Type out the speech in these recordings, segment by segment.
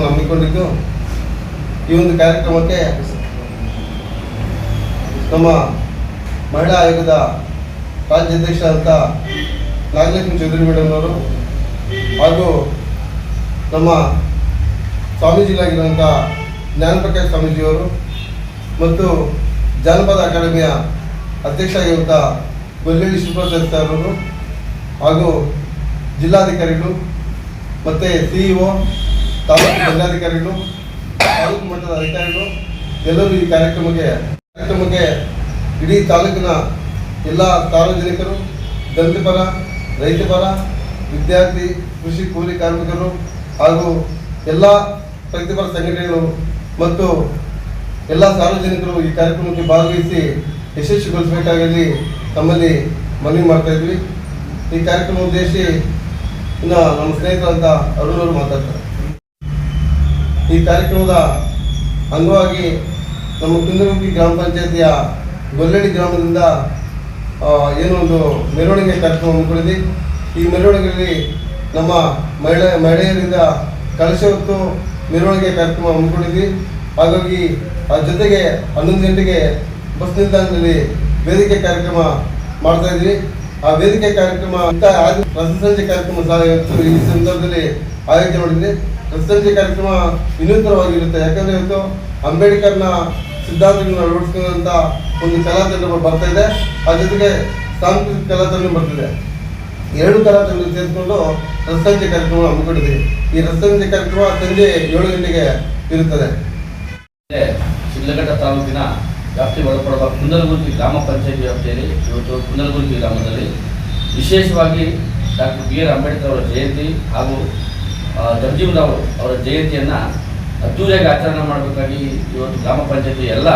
ಹಮ್ಮಿಕೊಂಡಿದ್ದು ಈ ಒಂದು ಕಾರ್ಯಕ್ರಮಕ್ಕೆ ನಮ್ಮ ಮಹಿಳಾ ಆಯೋಗದ ರಾಜ್ಯಾಧ್ಯಕ್ಷರಾದಂಥ ನಾಗಲಕ್ಷ್ಮಿ ಚೌಧರಿ ಮೇಡಮ್ ಅವರು ಹಾಗೂ ನಮ್ಮ ಸ್ವಾಮೀಜಿಗಳಾಗಿರುವಂಥ ಜ್ಞಾನಪ್ರಕಾಶ್ ಸ್ವಾಮೀಜಿಯವರು ಮತ್ತು ಜಾನಪದ ಅಕಾಡೆಮಿಯ ಅಧ್ಯಕ್ಷ ಆಗಿರುವಂಥ ಗೊಲ್ಲಳ್ಳಿ ಶಿವಪ್ರಸಾದ್ ಸರ್ ಅವರು ಹಾಗೂ ಜಿಲ್ಲಾಧಿಕಾರಿಗಳು ಮತ್ತು CEO ತಾಲೂಕು ಜಿಲ್ಲಾಧಿಕಾರಿಗಳು ತಾಲೂಕು ಮಟ್ಟದ ಅಧಿಕಾರಿಗಳು ಎಲ್ಲರೂ ಈ ಕಾರ್ಯಕ್ರಮಕ್ಕೆ ಇಡೀ ತಾಲೂಕಿನ ಎಲ್ಲ ಸಾರ್ವಜನಿಕರು, ದಲಿತಪರ, ರೈತಪರ, ವಿದ್ಯಾರ್ಥಿ, ಕೃಷಿ ಕೂಲಿ ಕಾರ್ಮಿಕರು ಹಾಗೂ ಎಲ್ಲ ಪ್ರಗತಿಪರ ಸಂಘಟನೆಗಳು ಮತ್ತು ಎಲ್ಲ ಸಾರ್ವಜನಿಕರು ಈ ಕಾರ್ಯಕ್ರಮಕ್ಕೆ ಭಾಗವಹಿಸಿ ಯಶಸ್ವಿಗೊಳಿಸಬೇಕಾಗಿ ತಮ್ಮಲ್ಲಿ ಮನವಿ ಮಾಡ್ತಾ ಇದ್ವಿ. ಈ ಕಾರ್ಯಕ್ರಮ ಉದ್ದೇಶಿಸಿ ನಮ್ಮ ಸ್ನೇಹಿತರಂತ ಅರುಣ್ ಅವರು ಮಾತಾಡ್ತಾರೆ. ಈ ಕಾರ್ಯಕ್ರಮದ ಅಂಗವಾಗಿ ನಮ್ಮ ಕುಂದಗುಂಡಿ ಗ್ರಾಮ ಪಂಚಾಯತಿಯ ಗೊಲ್ಲಳ್ಳಿ ಗ್ರಾಮದಿಂದ ಏನೋ ಒಂದು ಮೆರವಣಿಗೆ ಕಾರ್ಯಕ್ರಮ ಹಮ್ಮಿಕೊಂಡಿದೆ. ಈ ಮೆರವಣಿಗೆಯಲ್ಲಿ ನಮ್ಮ ಮಹಿಳೆಯರಿಂದ ಕಳಶ ಹೊತ್ತು ಮೆರವಣಿಗೆ ಕಾರ್ಯಕ್ರಮ ಹಮ್ಮಿಕೊಂಡಿದ್ವಿ. ಹಾಗಾಗಿ ಆ ಜೊತೆಗೆ 11 ಗಂಟೆಗೆ ಬಸ್ ನಿಲ್ದಾಣದಲ್ಲಿ ವೇದಿಕೆ ಕಾರ್ಯಕ್ರಮ ಮಾಡ್ತಾ ಇದ್ವಿ. ಆ ವೇದಿಕೆ ಕಾರ್ಯಕ್ರಮ ರಸಸಂಜೆ ಕಾರ್ಯಕ್ರಮ ಸಹ ಈ ಸಂದರ್ಭದಲ್ಲಿ ಆಯೋಜನೆ ಮಾಡಿದ್ವಿ. ರಸಸಂಜೆ ಕಾರ್ಯಕ್ರಮ ವಿನೂತನವಾಗಿರುತ್ತೆ. ಯಾಕಂದರೆ ಇವತ್ತು ಅಂಬೇಡ್ಕರ್ನ ಸಿದ್ಧಾಂತಗಳನ್ನ ಅಳವಡಿಸಿಕೊಂಡಂಥ ಒಂದು ಕಲಾತಂಡ ಬರ್ತಾ ಇದೆ. ಆ ಜೊತೆಗೆ ಸಾಂಸ್ಕೃತಿಕ ಕಲಾತಂಡ ಬರ್ತಿದೆ. 2 ಕಲಾತಂಡ ಸೇರಿಕೊಂಡು ರಸಸಂಜೆ ಕಾರ್ಯಕ್ರಮ ಹಮ್ಮಿಕೊಂಡಿದ್ದೀವಿ. ಈ ರಸಸಂಜೆ ಕಾರ್ಯಕ್ರಮ ಸಂಜೆ 7 ಗಂಟೆಗೆ ಇರುತ್ತದೆ. ಶಿಡ್ಲಘಟ್ಟ ತಾಲೂಕಿನ ವ್ಯಾಪ್ತಿ ಒಳಪಡುವ ಕುಂದಲಗುರ್ಗಿ ಗ್ರಾಮ ಪಂಚಾಯತಿ ವ್ಯಾಪ್ತಿಯಲ್ಲಿ ಇವತ್ತು ಕುಂದಲಗುರ್ಗಿ ಗ್ರಾಮದಲ್ಲಿ ವಿಶೇಷವಾಗಿ ಡಾಕ್ಟರ್ B.R. ಅಂಬೇಡ್ಕರ್ ಅವರ ಜಯಂತಿ ಹಾಗೂ ಜಗಜೀವನರಾವ್ ಅವರ ಜಯಂತಿಯನ್ನು ಅದ್ದೂರಿಯಾಗಿ ಆಚರಣೆ ಮಾಡಬೇಕಾಗಿ ಇವತ್ತು ಗ್ರಾಮ ಪಂಚಾಯತಿ ಎಲ್ಲ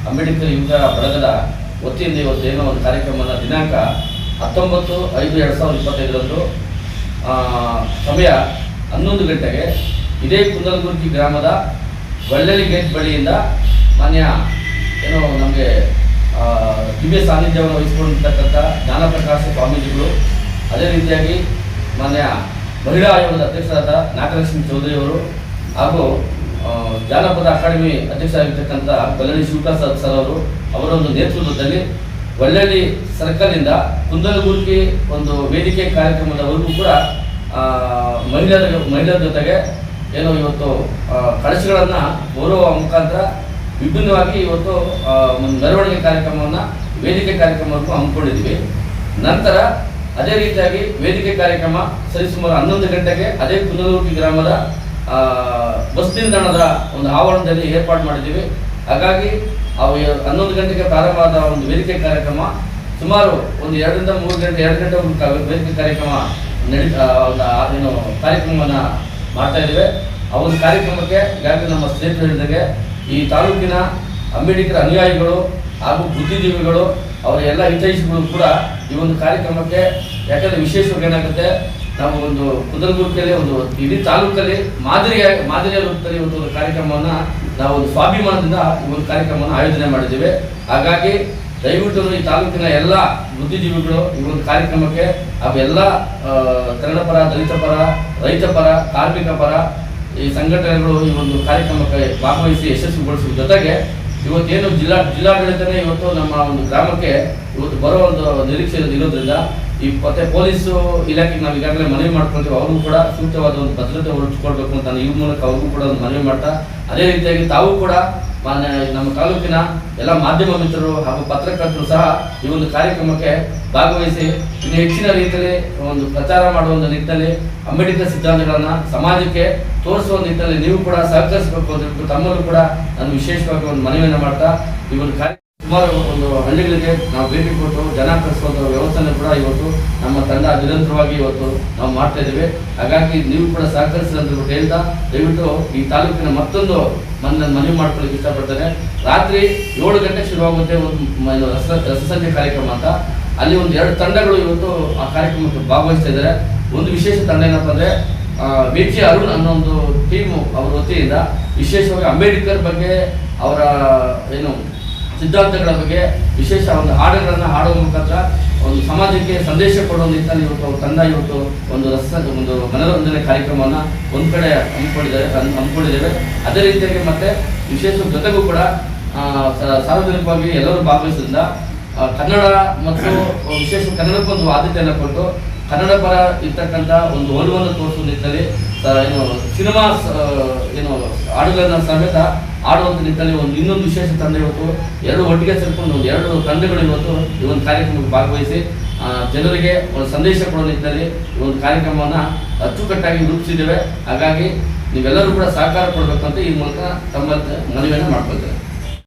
ಅಂಬೇಡ್ಕರ್ ಯುವಕ ಬಳಗದ ವತಿಯಿಂದ ಇವತ್ತು ಏನೋ ಒಂದು ಕಾರ್ಯಕ್ರಮವನ್ನು ದಿನಾಂಕ 19/5/2025 ಸಮಯ 11 ಗಂಟೆಗೆ ಇದೇ ಕುಂದಲಗುರ್ಗಿ ಗ್ರಾಮದ ಗೊಲ್ಲಳ್ಳಿ ಗೇಟ್ ಬಳಿಯಿಂದ ಮಾನ್ಯ ಏನೋ ನಮಗೆ ದಿವ್ಯ ಸಾನ್ನಿಧ್ಯವನ್ನು ವಹಿಸಿಕೊಂಡಿರ್ತಕ್ಕಂಥ ಜ್ಞಾನಪ್ರಕಾಶ ಸ್ವಾಮೀಜಿಗಳು, ಅದೇ ರೀತಿಯಾಗಿ ಮಾನ್ಯ ಮಹಿಳಾ ಆಯೋಗದ ಅಧ್ಯಕ್ಷರಾದ ನಾಗಲಕ್ಷ್ಮಿ ಚೌಧರಿಯವರು ಹಾಗೂ ಜಾನಪದ ಅಕಾಡೆಮಿ ಅಧ್ಯಕ್ಷರಾಗಿರ್ತಕ್ಕಂಥ ಗೊಲ್ಲಳ್ಳಿ ಶಿವಪ್ರಸಾದ್ ಸರ್ ಅವರ ಒಂದು ನೇತೃತ್ವದಲ್ಲಿ ಗೊಲ್ಲಳ್ಳಿ ಸರ್ಕಲ್ನಿಂದ ಕುಂದಲಗುರ್ಗಿ ಒಂದು ವೇದಿಕೆ ಕಾರ್ಯಕ್ರಮದವರೆಗೂ ಕೂಡ ಮಹಿಳೆಯರ ಜೊತೆಗೆ ಏನು ಇವತ್ತು ಕಳಶಗಳನ್ನು ಗೌರವ ಮುಖಾಂತರ ವಿಭಿನ್ನವಾಗಿ ಇವತ್ತು ಒಂದು ಮೆರವಣಿಗೆ ಕಾರ್ಯಕ್ರಮವನ್ನು ವೇದಿಕೆ ಕಾರ್ಯಕ್ರಮಕ್ಕೂ ಹಮ್ಮಿಕೊಂಡಿದ್ವಿ. ನಂತರ ಅದೇ ರೀತಿಯಾಗಿ ವೇದಿಕೆ ಕಾರ್ಯಕ್ರಮ ಸರಿಸುಮಾರು 11 ಗಂಟೆಗೆ ಅದೇ ಕುಂದಲಗುರ್ಗಿ ಗ್ರಾಮದ ಬಸ್ ನಿಲ್ದಾಣದ ಒಂದು ಆವರಣದಲ್ಲಿ ಏರ್ಪಾಡು ಮಾಡಿದ್ದೀವಿ. ಹಾಗಾಗಿ 11 ಗಂಟೆಗೆ ಪ್ರಾರಂಭವಾದ ಒಂದು ವೇದಿಕೆ ಕಾರ್ಯಕ್ರಮ ಸುಮಾರು ಒಂದು 2 ರಿಂದ 3 ಗಂಟೆ 2 ಗಂಟೆ ವೇದಿಕೆ ಕಾರ್ಯಕ್ರಮ ಏನು ಕಾರ್ಯಕ್ರಮವನ್ನು ಮಾಡ್ತಾ ಇದ್ದೇವೆ. ಆ ಒಂದು ಕಾರ್ಯಕ್ರಮಕ್ಕೆ ಈಗಾಗಲೇ ನಮ್ಮ ಸ್ನೇಹಿತರು ಹೇಳಿದಾಗೆ ಈ ತಾಲೂಕಿನ ಅಂಬೇಡ್ಕರ್ ಅನುಯಾಯಿಗಳು ಹಾಗೂ ಬುದ್ಧಿಜೀವಿಗಳು ಅವರ ಎಲ್ಲ ಹಿತೈಷಿಗಳು ಕೂಡ ಈ ಒಂದು ಕಾರ್ಯಕ್ರಮಕ್ಕೆ, ಯಾಕಂದರೆ ವಿಶೇಷವಾಗಿ ಏನಾಗುತ್ತೆ, ನಾವು ಒಂದು ಕುಂದಲಗುರ್ಗಿಯಲ್ಲಿ ಒಂದು ಇಡೀ ತಾಲೂಕಲ್ಲಿ ಮಾದರಿಯ ರೂಪದಲ್ಲಿ ಇವತ್ತು ಒಂದು ಕಾರ್ಯಕ್ರಮವನ್ನು ನಾವು ಒಂದು ಸ್ವಾಭಿಮಾನದಿಂದ ಈ ಒಂದು ಕಾರ್ಯಕ್ರಮವನ್ನು ಆಯೋಜನೆ ಮಾಡಿದ್ದೇವೆ. ಹಾಗಾಗಿ ದಯವಿಟ್ಟು ಈ ತಾಲೂಕಿನ ಎಲ್ಲ ಬುದ್ಧಿಜೀವಿಗಳು ಈ ಒಂದು ಕಾರ್ಯಕ್ರಮಕ್ಕೆ ಹಾಗೂ ಎಲ್ಲ ಕನ್ನಡ ಪರ, ದಲಿತ ಪರ, ರೈತ ಪರ, ಕಾರ್ಮಿಕ ಪರ ಈ ಸಂಘಟನೆಗಳು ಈ ಒಂದು ಕಾರ್ಯಕ್ರಮಕ್ಕೆ ಭಾಗವಹಿಸಿ ಯಶಸ್ವಿಗೊಳಿಸುವ ಜೊತೆಗೆ ಇವತ್ತೇನು ಜಿಲ್ಲಾಡಳಿತನೇ ಇವತ್ತು ನಮ್ಮ ಒಂದು ಗ್ರಾಮಕ್ಕೆ ಇವತ್ತು ಬರೋ ಒಂದು ನಿರೀಕ್ಷೆ ಇರೋದ್ರಿಂದ ಈ ಮತ್ತೆ ಪೊಲೀಸು ಇಲಾಖೆಗೆ ನಾವು ಈಗಾಗಲೇ ಮನವಿ ಮಾಡ್ಕೊಳ್ತೀವಿ. ಅವ್ರಿಗೂ ಕೂಡ ಸೂಕ್ತವಾದ ಒಂದು ಭದ್ರತೆ ಹೊರಡಿಸ್ಕೊಳ್ಬೇಕು ಅಂತ ಈ ಮೂಲಕ ಅವ್ರಿಗೂ ಕೂಡ ಒಂದು ಮನವಿ ಮಾಡ್ತಾ, ಅದೇ ರೀತಿಯಾಗಿ ತಾವು ಕೂಡ ನಮ್ಮ ತಾಲೂಕಿನ ಎಲ್ಲ ಮಾಧ್ಯಮ ಮಿತ್ರರು ಹಾಗೂ ಪತ್ರಕರ್ತರು ಸಹ ಈ ಒಂದು ಕಾರ್ಯಕ್ರಮಕ್ಕೆ ಭಾಗವಹಿಸಿ ಇನ್ನು ಹೆಚ್ಚಿನ ರೀತಿಯಲ್ಲಿ ಒಂದು ಪ್ರಚಾರ ಮಾಡುವ ಒಂದು ನಿಟ್ಟಿನಲ್ಲಿ ಅಂಬೇಡ್ಕರ್ ಸಿದ್ಧಾಂತಗಳನ್ನು ಸಮಾಜಕ್ಕೆ ತೋರಿಸುವ ನಿಟ್ಟಿನಲ್ಲಿ ನೀವು ಕೂಡ ಸಹಕರಿಸಬೇಕು ಅಂತ ತಮ್ಮಲ್ಲೂ ಕೂಡ ನಾನು ವಿಶೇಷವಾಗಿ ಒಂದು ಮನವಿಯನ್ನು ಮಾಡ್ತಾ ಈ ಒಂದು ಸುಮಾರು ಒಂದು ಹಳ್ಳಿಗಳಿಗೆ ನಾವು ಭೇಟಿ ಕೊಟ್ಟು ಜನ ಕಳಿಸುವಂಥ ವ್ಯವಸ್ಥೆಯನ್ನು ಕೂಡ ಇವತ್ತು ನಮ್ಮ ತಂಡ ನಿರಂತರವಾಗಿ ಇವತ್ತು ನಾವು ಮಾಡ್ತಾ ಇದ್ದೇವೆ. ಹಾಗಾಗಿ ನೀವು ಕೂಡ ಸಹಕರಿಸಿ ಅಂತ ಹೇಳ್ತಾ ದಯವಿಟ್ಟು ಈ ತಾಲೂಕಿನ ಮತ್ತೊಂದು ಮನವಿ ಮಾಡ್ಕೊಳ್ಳಿಕ್ಕೆ ಇಷ್ಟಪಡ್ತೇನೆ. ರಾತ್ರಿ 7 ಗಂಟೆಗೆ ಶುರುವಾಗುತ್ತೆ ಒಂದು ರಸಸಂಜೆ ಕಾರ್ಯಕ್ರಮ ಅಂತ. ಅಲ್ಲಿ ಒಂದು 2 ತಂಡಗಳು ಇವತ್ತು ಆ ಕಾರ್ಯಕ್ರಮಕ್ಕೆ ಭಾಗವಹಿಸ್ತಾ ಇದ್ದಾರೆ. ಒಂದು ವಿಶೇಷ ತಂಡ ಏನಪ್ಪ ಅಂದರೆ VG ಅರುಣ್ ಅನ್ನೋ ಒಂದು ಟೀಮು ಅವರ ವತಿಯಿಂದ ವಿಶೇಷವಾಗಿ ಅಂಬೇಡ್ಕರ್ ಬಗ್ಗೆ ಅವರ ಏನು ಸಿದ್ಧಾಂತಗಳ ಬಗ್ಗೆ ವಿಶೇಷ ಒಂದು ಹಾಡುಗಳನ್ನು ಹಾಡುವ ಮುಖಾಂತರ ಒಂದು ಸಮಾಜಕ್ಕೆ ಸಂದೇಶ ಕೊಡುವ ನಿಟ್ಟಿನಲ್ಲಿ ಇವತ್ತು ಅವ್ರ ತಂಡ ಇವತ್ತು ಒಂದು ಮನೋರಂಜನೆ ಕಾರ್ಯಕ್ರಮವನ್ನು ಒಂದು ಕಡೆ ಹಮ್ಮಿಕೊಂಡಿದ್ದೇವೆ. ಅದೇ ರೀತಿಯಾಗಿ ಮತ್ತೆ ವಿಶೇಷ ಜೊತೆಗೂ ಕೂಡ ಸಾರ್ವಜನಿಕವಾಗಿ ಎಲ್ಲರೂ ಭಾಗವಹಿಸಿದ್ರಿಂದ ಕನ್ನಡ ಮತ್ತು ವಿಶೇಷ ಕನ್ನಡಕ್ಕೊಂದು ಆದ್ಯತೆಯನ್ನು ಕೊಟ್ಟು ಕನ್ನಡ ಪರ ಇರ್ತಕ್ಕಂಥ ಒಂದು ಒಲವನ್ನು ತೋರಿಸುವ ನಿಟ್ಟಿನಲ್ಲಿ ಏನು ಸಿನಿಮಾ ಏನು ಹಾಡುಗಳನ್ನ ಸಮೇತ ಆಡುವಂಥ ನಿಟ್ಟಿನಲ್ಲಿ ಇನ್ನೊಂದು ವಿಶೇಷ ತಂಡ ಇವತ್ತು ಎರಡು ಒಟ್ಟಿಗೆ ಸೇರಿಕೊಂಡು ಎರಡು ತಂಡಗಳು ಇವತ್ತು ಈ ಒಂದು ಕಾರ್ಯಕ್ರಮಕ್ಕೆ ಭಾಗವಹಿಸಿ ಜನರಿಗೆ ಒಂದು ಸಂದೇಶ ಕೊಡುವ ನಿಟ್ಟಿನಲ್ಲಿ ಈ ಒಂದು ಕಾರ್ಯಕ್ರಮವನ್ನು ಅಚ್ಚುಕಟ್ಟಾಗಿ ರೂಪಿಸಿದ್ದೇವೆ. ಹಾಗಾಗಿ ನೀವೆಲ್ಲರೂ ಕೂಡ ಸಹಕಾರ ಕೊಡಬೇಕಂತ ಈ ಮೂಲಕ ತಮ್ಮ ಮನವಿಯನ್ನು ಮಾಡ್ಕೊಳ್ತೇವೆ.